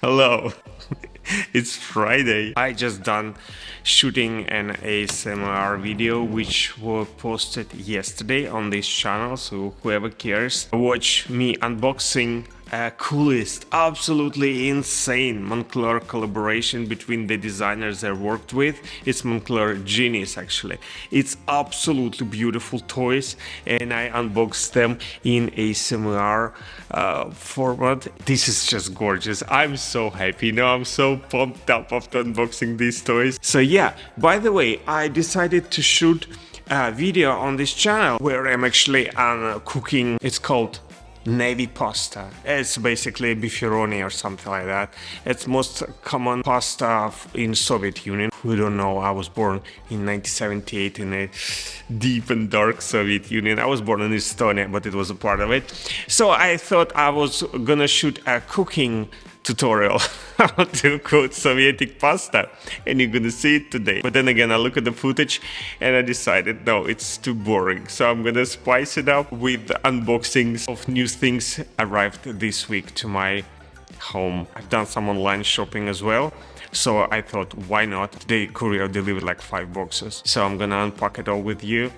Hello. It's Friday. I just done shooting an ASMR video which was posted yesterday on this channel, so whoever cares, watch me unboxing coolest, absolutely insane Moncler collaboration between the designers I worked with. It's Moncler Genius actually. It's absolutely beautiful toys and I unboxed them in ASMR format. This is just gorgeous. I'm so happy now. I'm so pumped up after unboxing these toys. So yeah, by the way, I decided to shoot a video on this channel where I'm actually cooking. It's called navy pasta. It's basically beefaroni or something like that. It's most common pasta in Soviet Union. Who don't know, I was born in 1978 in a deep and dark Soviet Union. I was born in Estonia, but it was a part of it. So I thought I was gonna shoot a cooking tutorial how to cook Sovietic pasta, and you're gonna see it today. But then again, I look at the footage and I decided no, it's too boring, so I'm gonna spice it up with unboxings of new things arrived this week to my home. I've done some online shopping as well, so I thought why not. The courier delivered like 5 boxes, so I'm gonna unpack it all with you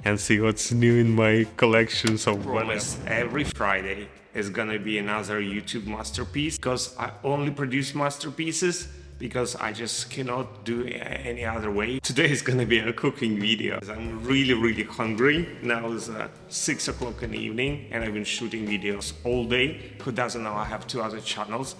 and see what's new in my collection. So promise every Friday is gonna be another YouTube masterpiece, because I only produce masterpieces because I just cannot do any other way. Today is gonna be a cooking video. I'm really hungry. Now it's 6 o'clock in the evening and I've been shooting videos all day. Who doesn't know, I have 2 other channels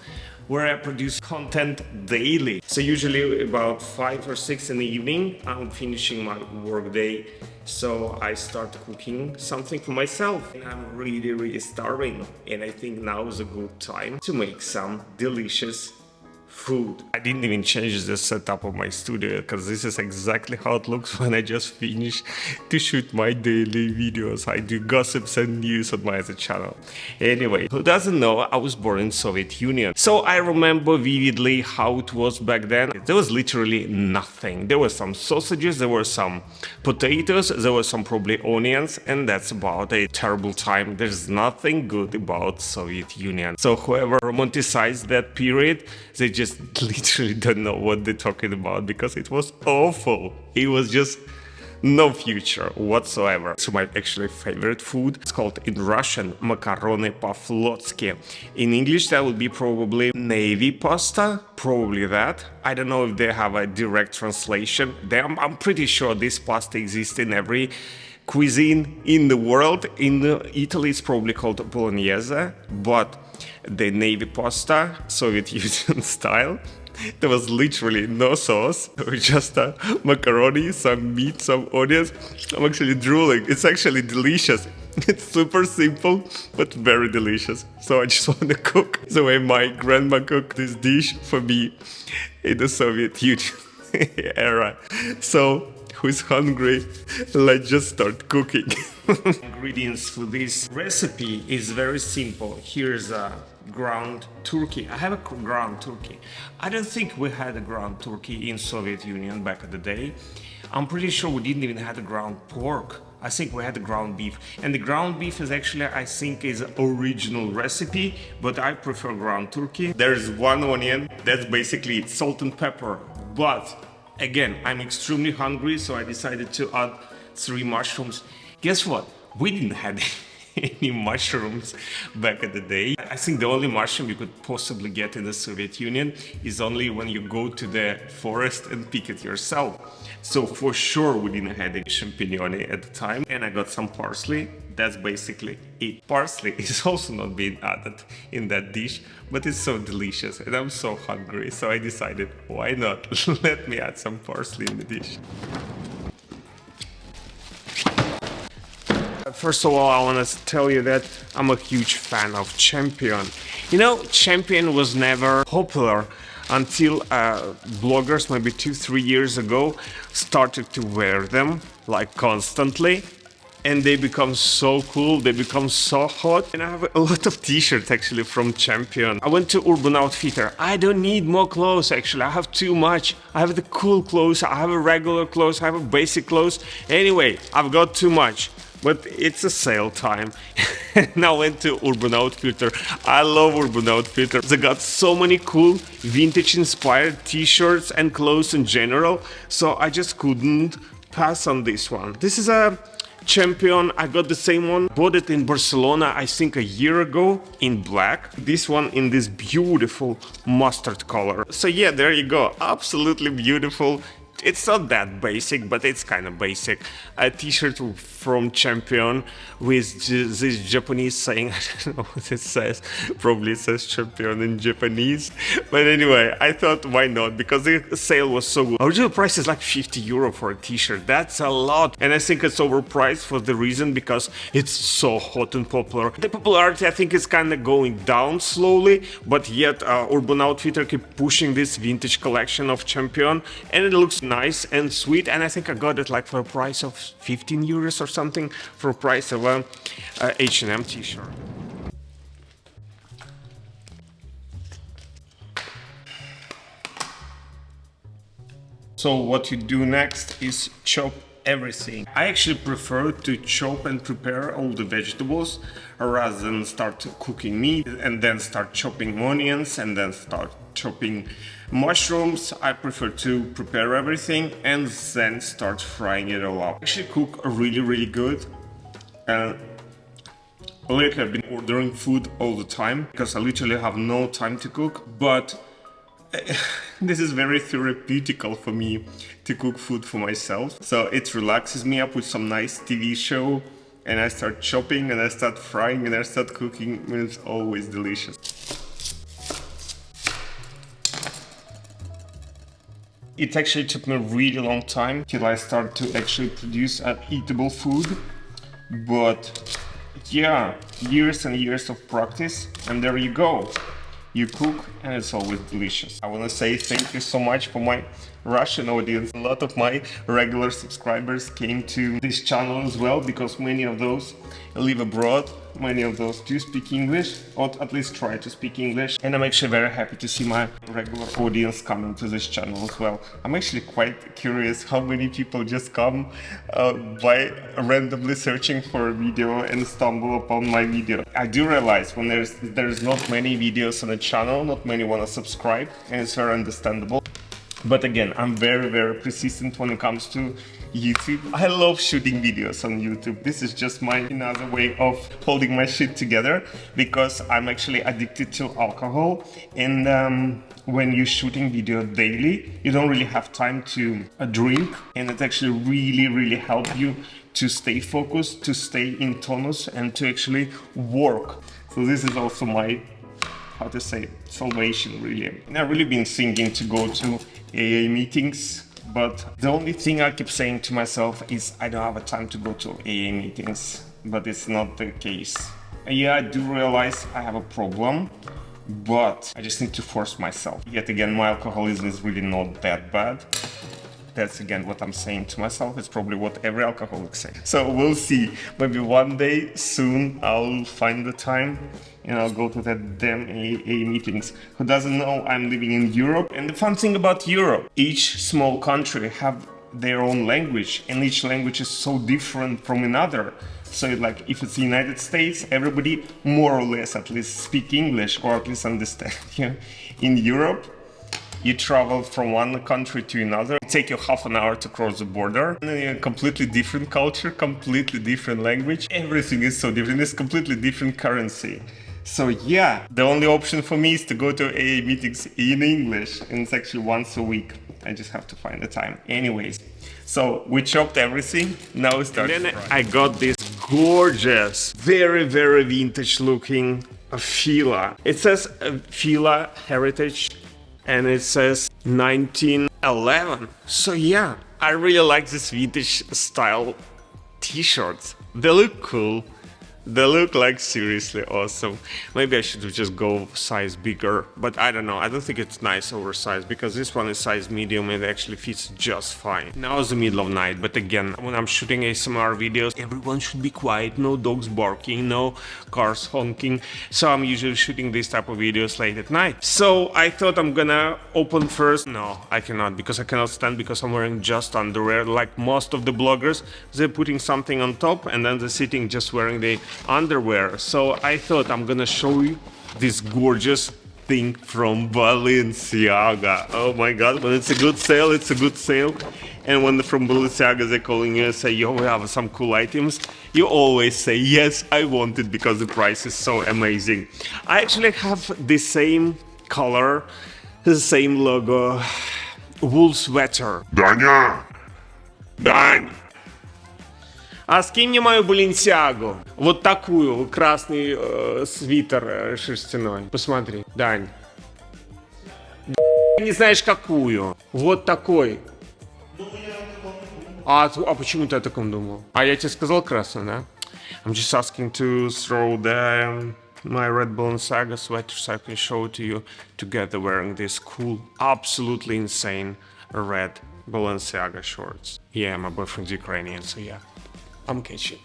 where I produce content daily. So usually about 5 or 6 in the evening, I'm finishing my work day. So I start cooking something for myself. And I'm really starving. And I think now is a good time to make some delicious food. I didn't even change the setup of my studio because this is exactly how it looks when I just finish to shoot my daily videos. I do gossips and news on my other channel. Anyway, who doesn't know, I was born in Soviet Union. So I remember vividly how it was back then. There was literally nothing. There were some sausages, there were some potatoes, there were some probably onions, and that's about a terrible time. There's nothing good about Soviet Union. So whoever romanticized that period, they just literally don't know what they're talking about, because it was awful. It was just no future whatsoever. So my actually favorite food, it's called in Russian makaroni po-flotsky. In English that would be probably navy pasta, probably that. I don't know if they have a direct translation. I'm pretty sure this pasta exists in every cuisine in the world. In Italy it's probably called bolognese, but the navy pasta, Soviet Union style, there was literally no sauce. It was just macaroni, some meat, some onions. I'm actually drooling. It's actually delicious. It's super simple, but very delicious. So I just want to cook the way my grandma cooked this dish for me in the Soviet Union era. So who's hungry? Let's just start cooking. Ingredients for this recipe is very simple. Here's a ground turkey. I have a ground turkey. I don't think we had a ground turkey in Soviet Union back in the day. I'm pretty sure we didn't even have a ground pork. I think we had the ground beef. And the ground beef is actually, I think, is an original recipe, but I prefer ground turkey. There's 1 onion, that's basically salt and pepper. But again, I'm extremely hungry, so I decided to add 3 mushrooms. Guess what? We didn't have any mushrooms back in the day. I think the only mushroom you could possibly get in the Soviet Union is only when you go to the forest and pick it yourself. So for sure we didn't have any champignon at the time. And I got some parsley. That's basically it. Parsley is also not being added in that dish, but it's so delicious and I'm so hungry. So I decided, why not? Let me add some parsley in the dish. First of all, I want to tell you that I'm a huge fan of Champion. You know, Champion was never popular until bloggers maybe 2-3 years ago started to wear them like constantly, and they become so cool, they become so hot. And I have a lot of t-shirts actually from Champion. I went to Urban Outfitter. I don't need more clothes actually, I have too much. I have the cool clothes, I have a regular clothes, I have a basic clothes. Anyway, I've got too much. but it's a sale time. Now went to Urban Outfitter. I love Urban Outfitter. They got so many cool vintage inspired t-shirts and clothes in general, so I just couldn't pass on this one. This is a Champion. I got the same one, bought it in Barcelona I think a year ago in black, this one in this beautiful mustard color. So yeah, there you go, absolutely beautiful. It's not that basic, but it's kind of basic. A t-shirt from Champion with this Japanese saying, I don't know what it says, probably it says Champion in Japanese. But anyway, I thought why not, because the sale was so good. Original price is like 50 euro for a t-shirt, that's a lot. And I think it's overpriced for the reason because it's so hot and popular. The popularity I think is kind of going down slowly, but yet Urban Outfitter keep pushing this vintage collection of Champion, and it looks nice and sweet, and I think I got it like for a price of 15 euros or something, for a price of a H&M t-shirt. So what you do next is chop everything. I actually prefer to chop and prepare all the vegetables rather than start cooking meat and then start chopping onions and then start chopping mushrooms. I prefer to prepare everything and then start frying it all up. I actually cook really good. Lately I've been ordering food all the time because I literally have no time to cook, but this is very therapeutical for me to cook food for myself. So it relaxes me up with some nice TV show, and I start chopping and I start frying and I start cooking, and it's always delicious. It actually took me a really long time till I start to actually produce an eatable food, but yeah, years and years of practice, and there you go. You cook and it's always delicious. I want to say thank you so much for my Russian audience. A lot of my regular subscribers came to this channel as well, because many of those live abroad, many of those do speak English, or at least try to speak English, and I'm actually very happy to see my regular audience coming to this channel as well. I'm actually quite curious how many people just come by randomly searching for a video and stumble upon my video. I do realize when there's not many videos on the channel, not many want to subscribe, and it's very understandable. But again, I'm very persistent when it comes to YouTube. I love shooting videos on YouTube. This is just my another way of holding my shit together, because I'm actually addicted to alcohol, and when you're shooting video daily, you don't really have time to drink, and it actually really helps you to stay focused, to stay in tonus, and to actually work. So this is also my, how to say, salvation really. And I've really been thinking to go to AA meetings, but the only thing I keep saying to myself is I don't have a time to go to AA meetings, but it's not the case. Yeah, I do realize I have a problem, but I just need to force myself. Yet again, my alcoholism is really not that bad. That's again what I'm saying to myself. It's probably what every alcoholic says. So we'll see. Maybe one day soon I'll find the time and I'll go to that damn AA meetings. Who doesn't know, I'm living in Europe. And the fun thing about Europe, each small country have their own language, and each language is so different from another. So like if it's the United States, everybody more or less at least speak English, or at least understand you. In Europe, you travel from one country to another. It takes you half an hour to cross the border. And then a completely different culture, completely different language. Everything is so different. It's completely different currency. So yeah, the only option for me is to go to AA meetings in English. And it's actually once a week. I just have to find the time. Anyways, so we chopped everything. Now it's starting. Then I got this gorgeous, very vintage looking fila. It says fila heritage, and it says 1911. So yeah, I really like this vintage style t-shirts. They look cool. They look like seriously awesome. Maybe I should just go size bigger, but I don't know. I don't think it's nice oversized because this one is size medium and it actually fits just fine. Now it's the middle of night, but again, when I'm shooting ASMR videos, everyone should be quiet, no dogs barking, no cars honking. So I'm usually shooting these type of videos late at night. So I thought I'm gonna open first. No, I cannot because I cannot stand because I'm wearing just underwear. Like most of the bloggers, they're putting something on top and then they're sitting just wearing the underwear. So I thought I'm gonna show you this gorgeous thing from Balenciaga. Oh my god, when it's a good sale, it's a good sale. And when from Balenciaga they're calling you and say, yo, we have some cool items, you always say, yes, I want it because the price is so amazing. I actually have the same color, the same logo, wool sweater. Даня! Дань! А скинь мне мою Balenciaga. Вот такую, красный свитер шерстяной. Посмотри, Дань. Не знаешь какую. Вот такой. А почему ты о таком думал? А я тебе сказал красный, да? I'm just asking to throw my red Balenciaga sweater so I can show it to you together wearing this cool, absolutely insane red Balenciaga shorts. Yeah, my boyfriend's Ukrainian, so yeah. I'm Keychain.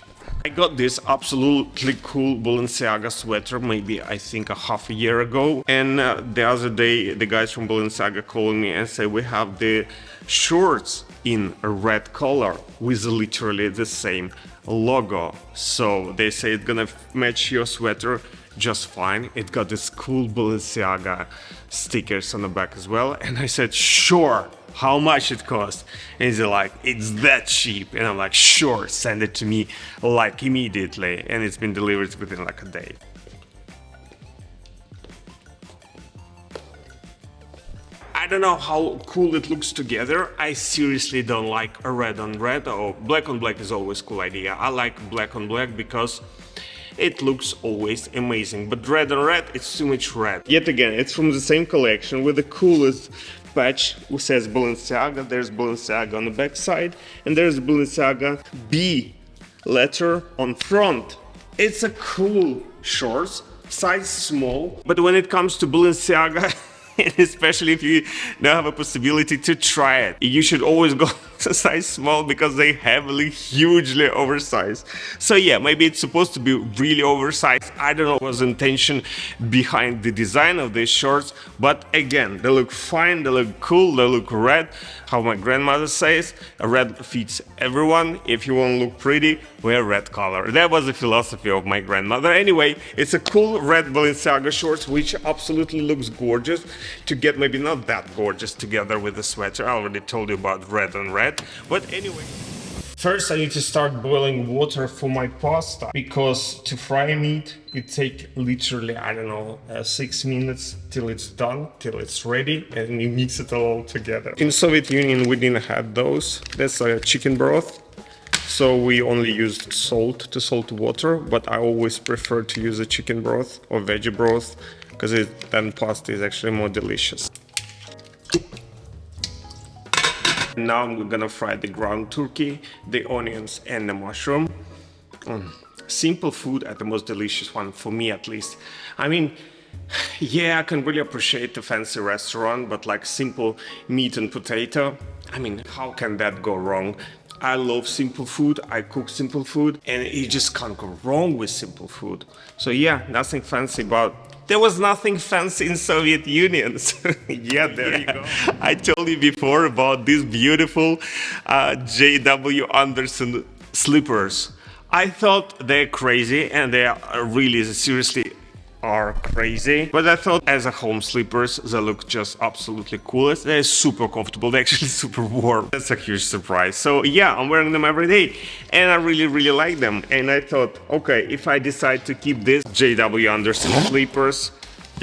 I got this absolutely cool Balenciaga sweater maybe I think a half a year ago, and the other day the guys from Balenciaga called me and say we have the shorts in a red color with literally the same logo. So they say it's gonna match your sweater just fine. It got this cool Balenciaga stickers on the back as well, and I said sure. How much it cost? And they're like, it's that cheap. And I'm like, sure, send it to me like immediately. And it's been delivered within like a day. I don't know how cool it looks together. I seriously don't like a red on red, or black on black is always a cool idea. I like black on black because it looks always amazing. But red on red, it's too much red. Yet again, it's from the same collection with the coolest patch who says Balenciaga. There's Balenciaga on the back side and there's Balenciaga B letter on front. It's a cool shorts, size small, but when it comes to Balenciaga, and especially if you don't have a possibility to try it, you should always go to size small because they heavily, hugely oversized. So yeah, maybe it's supposed to be really oversized. I don't know what was the intention behind the design of these shorts, but again, they look fine, they look cool, they look red. How my grandmother says, red fits everyone. If you want to look pretty, wear red color. That was the philosophy of my grandmother. Anyway, it's a cool red Balenciaga shorts, which absolutely looks gorgeous. To get maybe not that gorgeous together with the sweater. I already told you about red on red. But anyway, first I need to start boiling water for my pasta, because to fry meat it takes literally, I don't know, 6 minutes till it's done, till it's ready, and you mix it all together. In Soviet Union we didn't have those. That's a chicken broth. So we only used salt to salt water, but I always prefer to use a chicken broth or veggie broth, because then pasta is actually more delicious. Now I'm gonna fry the ground turkey, the onions and the mushroom. Simple food at the most delicious one, for me at least. I mean, yeah, I can really appreciate the fancy restaurant, but like simple meat and potato, I mean, how can that go wrong? I love simple food, I cook simple food, and you just can't go wrong with simple food. So yeah, nothing fancy, but there was nothing fancy in Soviet Union. So yeah, there you go. I told you before about these beautiful J.W. Anderson slippers. I thought they're crazy, and they are really seriously are crazy, but I thought as a home slippers they look just absolutely cool. They're super comfortable, they're actually super warm. That's a huge surprise. So yeah, I'm wearing them every day and I really like them. And I thought, okay, if I decide to keep this J.W. Anderson slippers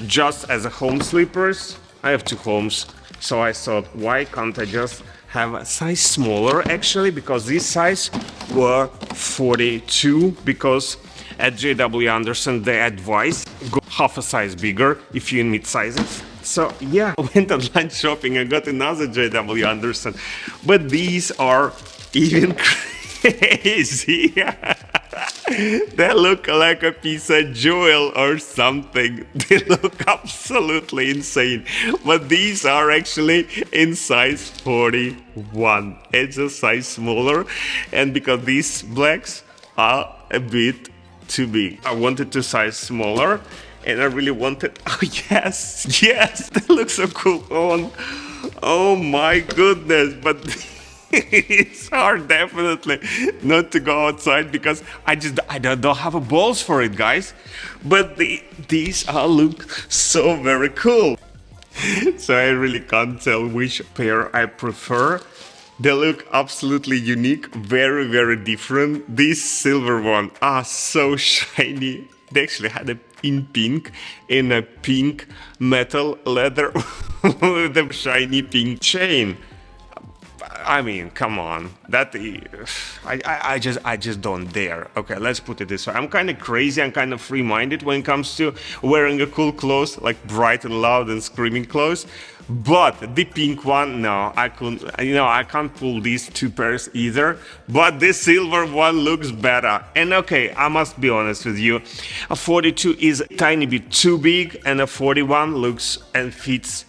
just as a home slippers, I have 2 homes, so I thought, why can't I just have a size smaller actually, because this size were 42, because at J.W. Anderson they advise go half a size bigger if you're in mid sizes. So yeah, I went online shopping and got another J.W. Anderson, but these are even crazy. They look like a piece of jewel or something. They look absolutely insane. But these are actually in size 41. It's a size smaller. And because these blacks are a bit too big, I wanted to size smaller. And I really wanted, oh yes, yes, they look so cool on. Oh my goodness, but it's hard definitely not to go outside because I don't have a balls for it, guys. But these all look so very cool. So I really can't tell which pair I prefer. They look absolutely unique, very, very different. These silver ones are so shiny. They actually had it in pink, in a pink metal leather with a shiny pink chain. I mean, come on, that I just don't dare. Okay, let's put it this way. I'm kind of crazy. I'm kind of free-minded when it comes to wearing a cool clothes, like bright and loud and screaming clothes. But the pink one, no, I couldn't. You know, I can't pull these two pairs either. But the silver one looks better. And okay, I must be honest with you, a 42 is a tiny bit too big, and a 41 looks and fits.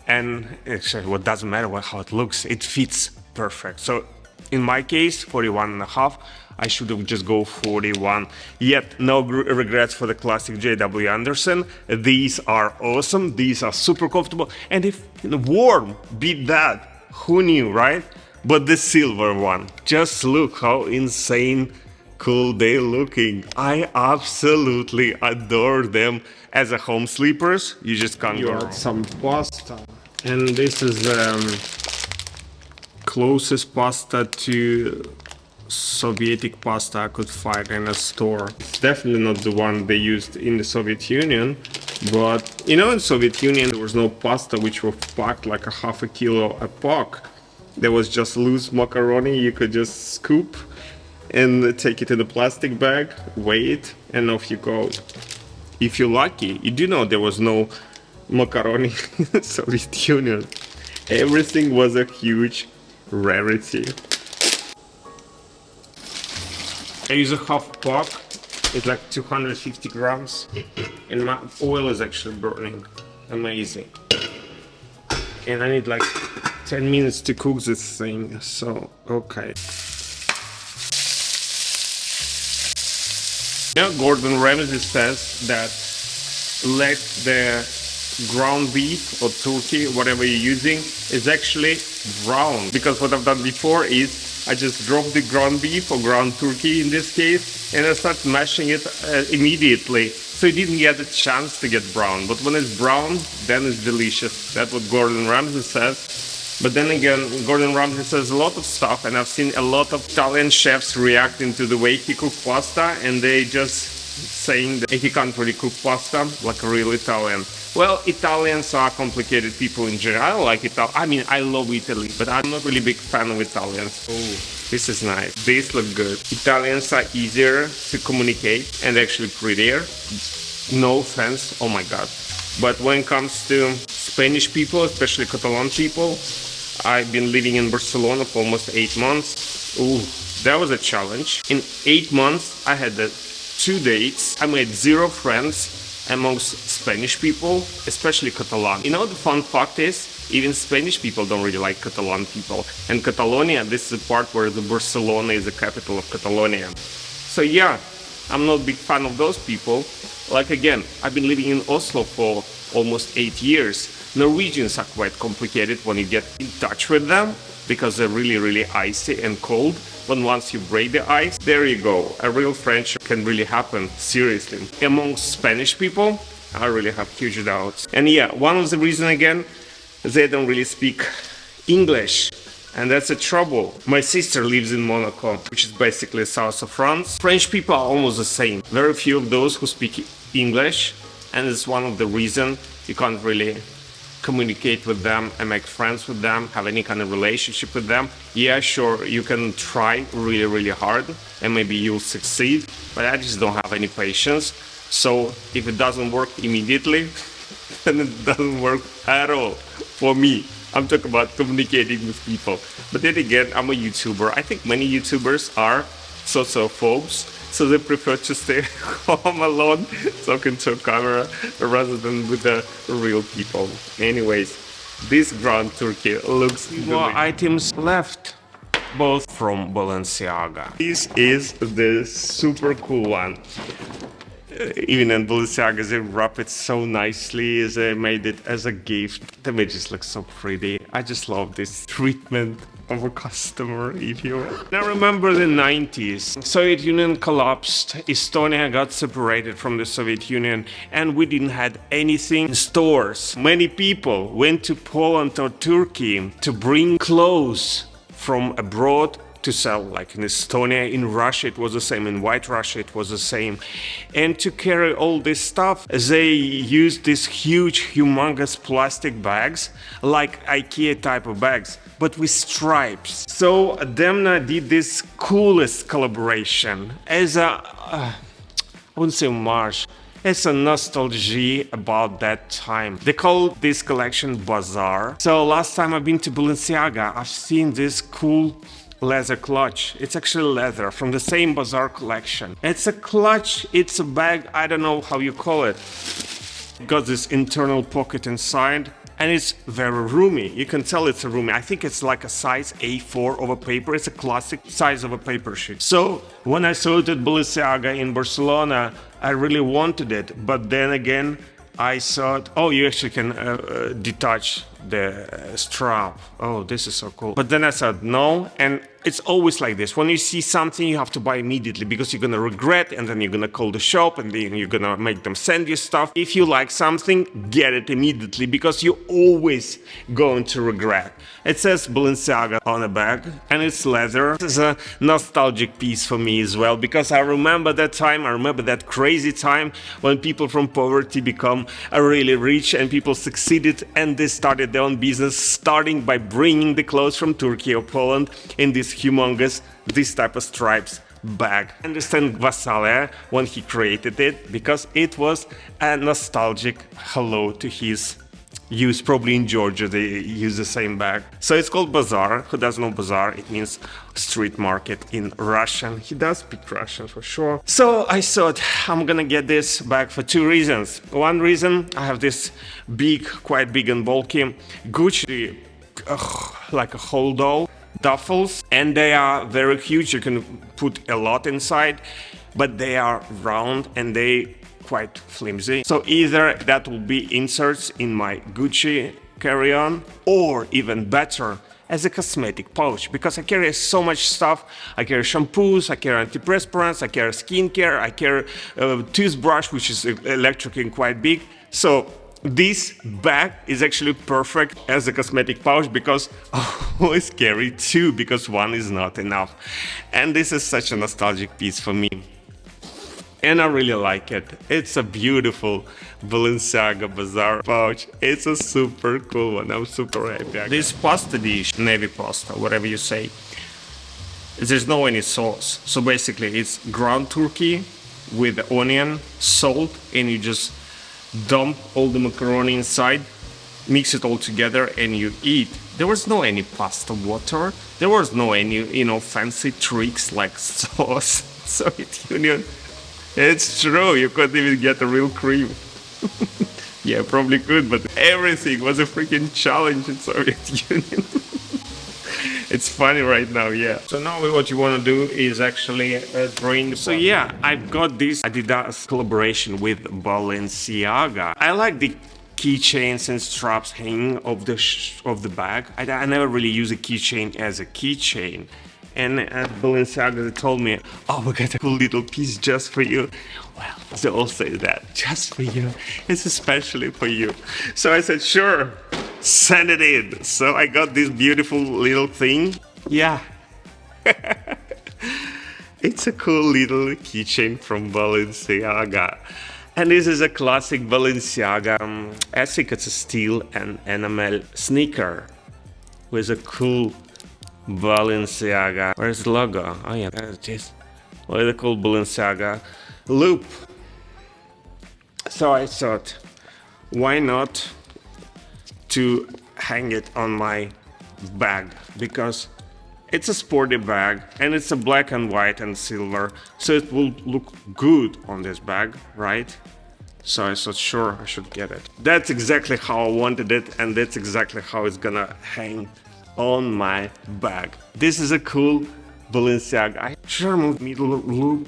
And actually, what doesn't matter how it looks, it fits perfect. So in my case, 41 and a half, I should have just go 41. Yet no regrets for the classic JW Anderson. These are awesome. These are super comfortable. And if warm, beat that. Who knew, right? But the silver one, just look how insane cool they looking. I absolutely adore them. As a home sleepers, you just can't go wrong. Some pasta. And this is the closest pasta to Sovietic pasta I could find in a store. It's definitely not the one they used in the Soviet Union, but you know, in Soviet Union there was no pasta which were packed like a half a kilo a pack. There was just loose macaroni you could just scoop and take it in a plastic bag, weigh it, and off you go. If you're lucky, you do know there was no macaroni in the Soviet Union. Everything was a huge rarity. I use a half pack. It's like 250 grams. And my oil is actually burning. Amazing. And I need like 10 minutes to cook this thing. So, okay. Yeah, Gordon Ramsay says that let the ground beef or turkey, whatever you're using, is actually brown. Because what I've done before is I just drop the ground beef or ground turkey in this case, and I start mashing it immediately. So it didn't get a chance to get brown. But when it's brown, then it's delicious. That's what Gordon Ramsay says. But then again, Gordon Ramsay says a lot of stuff, and I've seen a lot of Italian chefs reacting to the way he cooks pasta, and they just saying that he can't really cook pasta like a real Italian. Well, Italians are complicated people in general. I like Italy. I mean, I love Italy, but I'm not really a big fan of Italians. Oh, this is nice. These look good. Italians are easier to communicate and actually prettier. No offense. Oh my God. But when it comes to Spanish people, especially Catalan people, I've been living in Barcelona for almost 8 months. Ooh, that was a challenge. In 8 months, I had 2 dates. I made 0 friends amongst Spanish people, especially Catalan. You know, the fun fact is, even Spanish people don't really like Catalan people. And Catalonia, this is the part where the Barcelona is the capital of Catalonia. So yeah, I'm not a big fan of those people. Like again, I've been living in Oslo for almost 8 years. Norwegians are quite complicated when you get in touch with them because they're really, really icy and cold. But once you break the ice, there you go. A real friendship can really happen, seriously. Amongst Spanish people, I really have huge doubts. And yeah, one of the reasons again, they don't really speak English. And that's a trouble. My sister lives in Monaco, which is basically south of France. French people are almost the same. Very few of those who speak English. And it's one of the reasons you can't really communicate with them and make friends with them, have any kind of relationship with them. Yeah, sure, you can try really, really hard and maybe you'll succeed, but I just don't have any patience. So if it doesn't work immediately, then it doesn't work at all for me. I'm talking about communicating with people. But then again, I'm a YouTuber. I think many YouTubers are sociophobes so they prefer to stay home alone talking to a camera rather than with the real people. Anyways, this ground turkey looks more items left, both from Balenciaga. This is the super cool one. Even in Balenciaga, they wrap it so nicely. They made it as a gift. The images look so pretty. I just love this treatment of a customer, if you will. Now remember the 90s. Soviet Union collapsed. Estonia got separated from the Soviet Union, and we didn't have anything in stores. Many people went to Poland or Turkey to bring clothes from abroad to sell, like in Estonia. In Russia it was the same, in White Russia it was the same. And to carry all this stuff, they used these huge, humongous plastic bags, like IKEA type of bags, but with stripes. So Demna did this coolest collaboration as a, I wouldn't say homage, it's a nostalgia about that time. They call this collection Bazar. So last time I've been to Balenciaga, I've seen this cool leather clutch. It's actually leather from the same Bazar collection. It's a clutch, it's a bag, I don't know how you call it. Got this internal pocket inside, and it's very roomy. You can tell it's a roomy. I think it's like a size A4 of a paper. It's a classic size of a paper sheet. So when I saw it at Balenciaga in Barcelona, I really wanted it. But then again, I thought, oh, you actually can detach the strap. Oh, this is so cool. But then I said no, and it's always like this. When you see something, you have to buy immediately because you're gonna regret, and then you're gonna call the shop, and then you're gonna make them send you stuff. If you like something, get it immediately because you're always going to regret. It says Balenciaga on the bag, and it's leather. This is a nostalgic piece for me as well because I remember that time. I remember that crazy time when people from poverty become really rich and people succeeded, and they started their own business, starting by bringing the clothes from Turkey or Poland in this humongous, this type of stripes bag. I understand Vasile when he created it because it was a nostalgic hello to his use. Probably in Georgia they use the same bag. So it's called Bazar. Who doesn't know Bazar? It means street market in Russian. He does speak Russian for sure. So I thought I'm gonna get this bag for two reasons. One reason, I have this big, quite big and bulky Gucci, like a hold-all duffels, and they are very huge. You can put a lot inside, but they are round and they quite flimsy. So either that will be inserts in my Gucci carry-on, or even better, as a cosmetic pouch, because I carry so much stuff. I carry shampoos, I carry antiperspirants, I carry skincare, I carry a toothbrush, which is electric and quite big. So this bag is actually perfect as a cosmetic pouch because I always carry two because one is not enough. And this is such a nostalgic piece for me. And I really like it. It's a beautiful Balenciaga Bazar pouch. It's a super cool one. I'm super happy. This pasta dish, navy pasta, whatever you say, there's no any sauce. So basically it's ground turkey with onion, salt, and you just dump all the macaroni inside, mix it all together, and you eat. There was no any pasta water. There was no any, fancy tricks like sauce. Soviet Union. It's true, you couldn't even get a real cream. Yeah, probably could, but everything was a freaking challenge in Soviet Union. It's funny right now, yeah. So now what you want to do is actually drain. So yeah, I've got this Adidas collaboration with Balenciaga. I like the keychains and straps hanging of the bag. I never really use a keychain as a keychain. And at Balenciaga they told me, oh, we got a cool little piece just for you. Well, they all say that, just for you. It's especially for you. So I said, sure, send it in. So I got this beautiful little thing. Yeah. It's a cool little keychain from Balenciaga. And this is a classic Balenciaga. I think it's a steel and enamel sneaker with a cool Balenciaga. Where's the logo? Oh yeah, there it is. What is it called? Balenciaga loop. So I thought, why not to hang it on my bag? Because It's a sporty bag and it's a black and white and silver, so it will look good on this bag, right? So I thought, sure, I should get it. That's exactly how I wanted it, and that's exactly how it's gonna hang on my bag. This is a cool Balenciaga. I should remove the middle loop.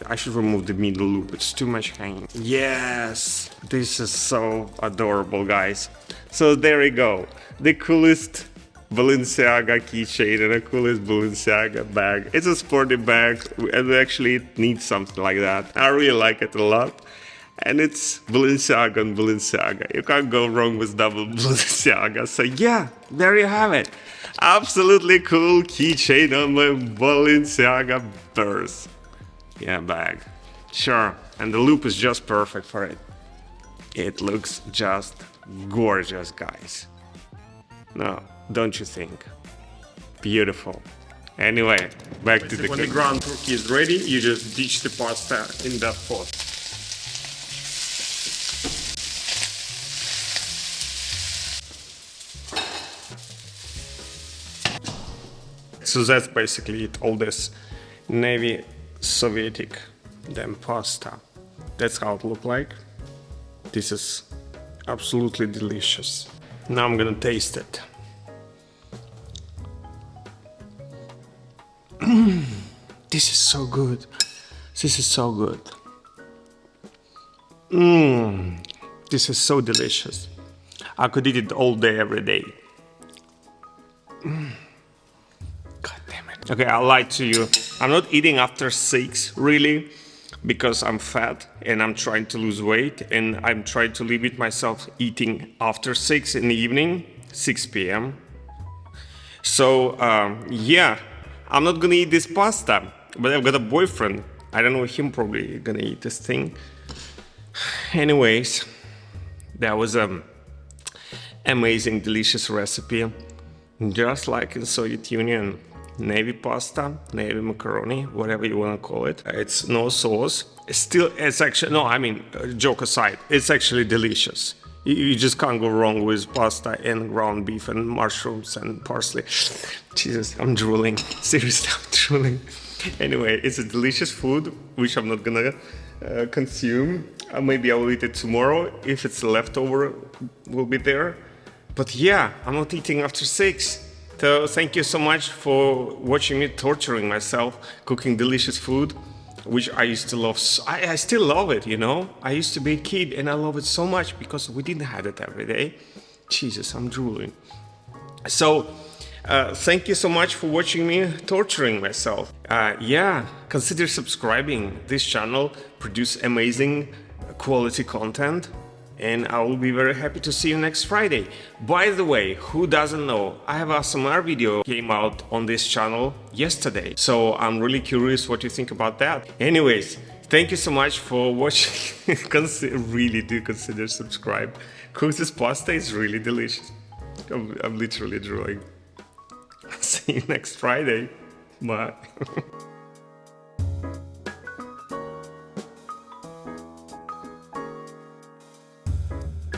I should remove the middle loop, it's too much hanging. Yes, this is so adorable, guys. So there we go, the coolest Balenciaga keychain and the coolest Balenciaga bag. It's a sporty bag and actually it needs something like that. I really like it a lot. And it's Balenciaga and Balenciaga. You can't go wrong with double Balenciaga. So yeah, there you have it. Absolutely cool keychain on my Balenciaga purse. Yeah, bag. Sure. And the loop is just perfect for it. It looks just gorgeous, guys. No, don't you think? Beautiful. Anyway, back to the... When the ground turkey is ready, you just ditch the pasta in that pot. So that's basically it, all this navy Sovietic damn pasta. That's how it looked like. This is absolutely delicious. Now I'm gonna taste it. This is so good. This is so good. This is so delicious. I could eat it all day, every day. God damn it. Okay, I lied to you. I'm not eating after 6, really, because I'm fat and I'm trying to lose weight, and I'm trying to limit myself eating after 6 in the evening, 6 p.m. So, yeah, I'm not gonna eat this pasta, but I've got a boyfriend. I don't know him, probably gonna eat this thing. Anyways, that was an amazing, delicious recipe, just like in Soviet Union. Navy pasta, navy macaroni, whatever you want to call it. It's no sauce. It's actually, no, I mean, joke aside, it's actually delicious. You just can't go wrong with pasta and ground beef and mushrooms and parsley. Jesus, I'm drooling. Seriously, I'm drooling. Anyway, it's a delicious food, which I'm not gonna consume. Maybe I'll eat it tomorrow. If it's leftover, will be there. But yeah, I'm not eating after 6. So thank you so much for watching me torturing myself, cooking delicious food, which I used to love. I still love it, you know. I used to be a kid and I love it so much because we didn't have it every day. Jesus, I'm drooling. So thank you so much for watching me torturing myself. Yeah, consider subscribing. This channel produces amazing quality content. And I will be very happy to see you next Friday. By the way, who doesn't know, I have a ASMR video came out on this channel yesterday. So I'm really curious what you think about that. Anyways, thank you so much for watching. Really do consider subscribe. Cook this pasta is really delicious. I'm literally drooling. See you next Friday. Bye.